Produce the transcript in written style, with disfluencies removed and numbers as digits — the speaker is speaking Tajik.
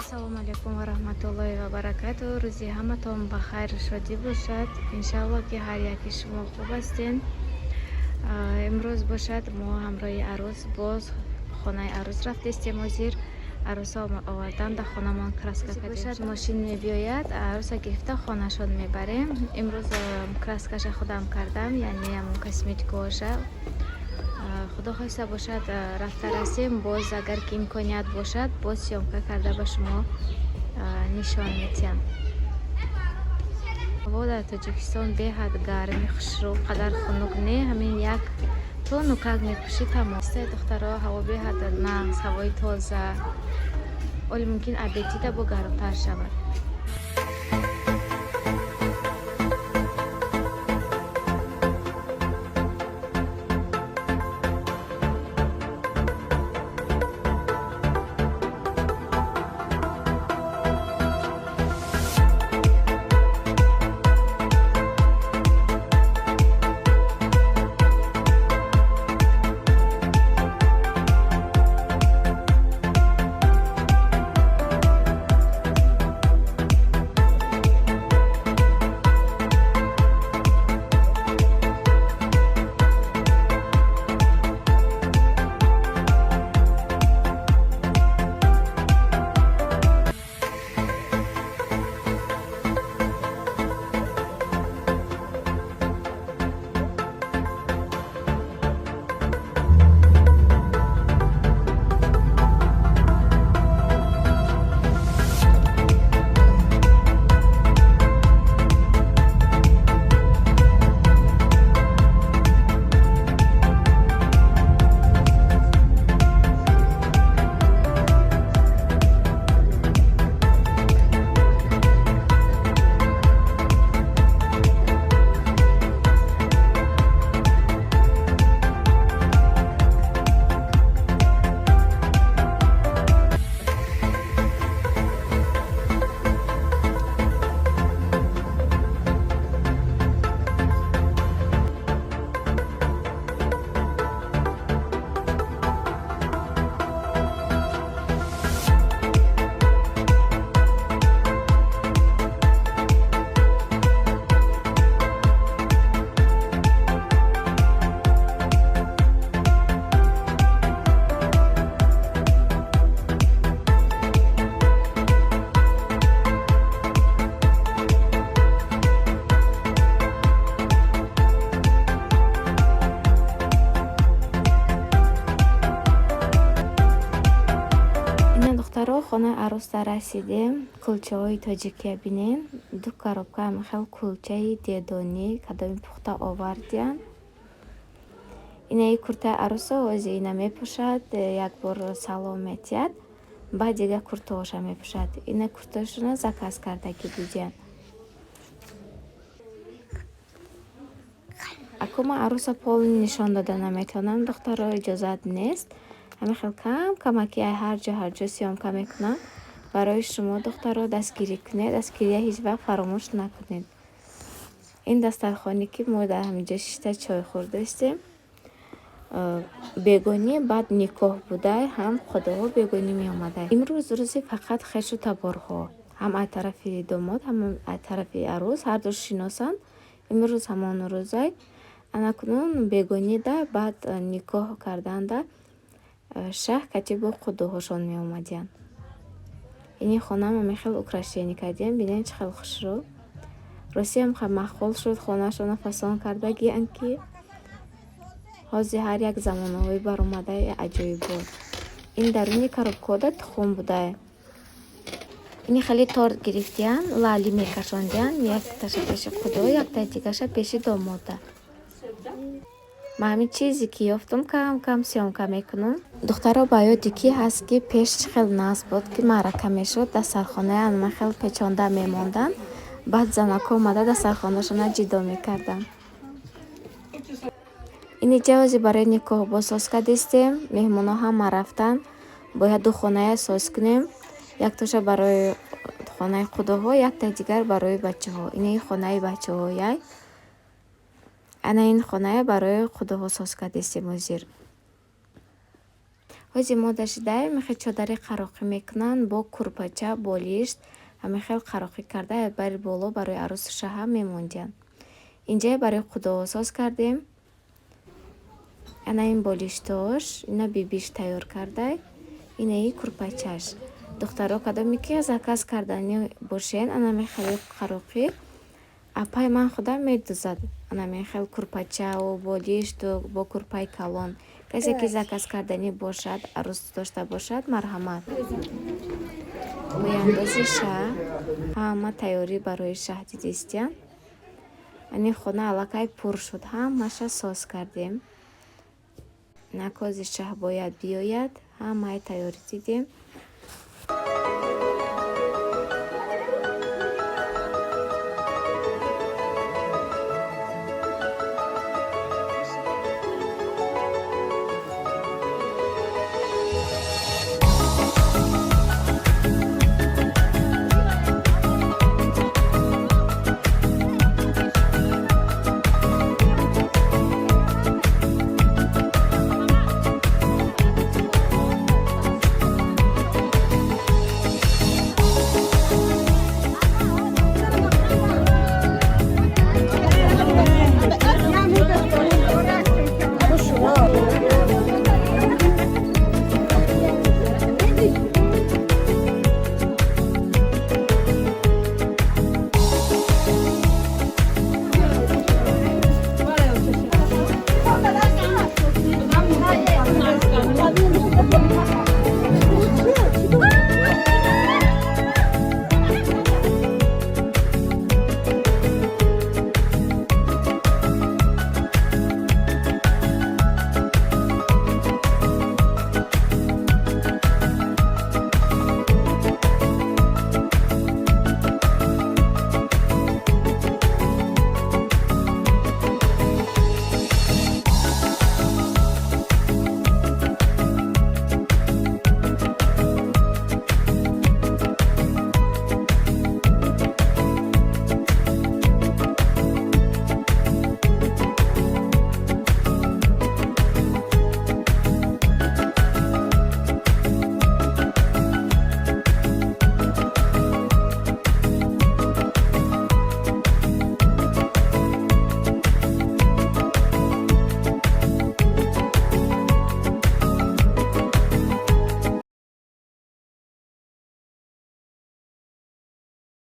Ассалому алейкум ва рахматуллоҳи ва баракатуҳ. Рӯзи ҳаматон ба хайр шодӣ бошад. Иншаллоҳ ки ҳар яки шумо хуб ҳастен. Имрӯз бошад мо ҳамроҳи арӯс боз хонаи арӯс рафтестем. ҳозир арӯсо овардан да хонамон краска кардем. Мошин мебиёяд, арӯса гирифта хонашон мебарем. Имрӯз краскаша худам кардам, яъне ҳамон косметикаоша. худо хоста бошад рафта расем, боз агар ки имконият бошад боз сёмка карда ба шумо нишон медиҳам. ҳаво дар Тоҷикистон беҳад гарми хушрӯ, қадар хунук не, ҳамин як то нукак мепӯши тамом. Духтаро ҳаво беҳад нағз, ҳавои тоза, оли мумкин аппетита бо гармтар шавад. Хона арӯста расидем. Кулчаҳои тоҷикия бинем. 2 коробка ҳамахел кулчаи дедонӣ кадоми пухта овардиам. Инаи куртаи арӯса ҳозир ина мепӯшад, як бор салом метиҳад, баъд дига куртаоша мепӯшад. Ина куртаошона заказ кардаги будиам. Акума арӯса полни нишон дода наметавонам, духтаро иҷозат нест. ҳамахел камаки ҳар ҷо сёмка мекунам. Барои шумо духтаро дастгирӣ кунед, дастгирия ҳеҷ вақт фаромӯш накунед. ин дастархоне ки мо дар ҳаминҷо шишта чой хӯрдастем. бегонӣ баъд никоҳ будай, ҳам қудоҳо бегонӣ меомадай. Имрӯз рӯзи фақат хешу таборҳо, ҳам аз тарафи домод, ҳам аз тарафи арӯс, ҳарду шиносанд. имрӯз ҳамон рӯзай анакунун бегонида баъд никоҳ карданда шаҳ катибо қудоҳошон меомадиянд. ини хонама мехел украшение кардем. бинем чӣ хел хушрӯ. ростиам махол шуд, хонашона фасон кардагиянд ки ҳозир ҳар як замонаҳои баромадаи аҷоибот. ин даруни коробкода тухм будае. ини хеле тор гирифтиянд, лали мекашондиянд. якташа пеши қудо, якта дигаша пеши домода. ма ҳамин чизе ки ёфтам кам сёмка мекунам. духтаро ба ёди ки ҳаст ки пеш чӣ хел нағз буд ки маърака мешуд, дастархонаи анмахел печонда мемонданд. баъд занако омада дастархонашона ҷидо мекарданд. ини ҷавози барои никоҳ босоз кардистем. меҳмоно ҳама рафтанд. бояд 2 хонаи соз кунем. якташа барои хонаи қудоҳо, якта дигар барои бачаҳо. ини хонаи бачаҳо яй. ана ин хона барои қудоҳо соз кардастем ҳозир. ҳози мода шидай мехел чодари қароқӣ мекунанд бо курпача болишт ҳамехел қароқӣ карда бари боло барои арӯси шаҳр мемондиянд. инҷа барои қудоҳо соз кардем. ана ин болиштош ина бибиш тайёр кардай, ина и курпачаш. духтаро кадоме ки заказ кардани бошен ана мехели қароқӣ апай ман худам медузад. ана мехел курпачаву болишту бо курпаи калон. касе ки заказ кардани бошад арӯс дошта бошад марҳамат. пояндози шаҳ ҳама тайёрӣ барои шаҳ дидистиян. ани хона аллакай пур шуд, ҳамаша соз кардем. накози шаҳ бояд биёяд, ҳамаи тайёрӣ дидем.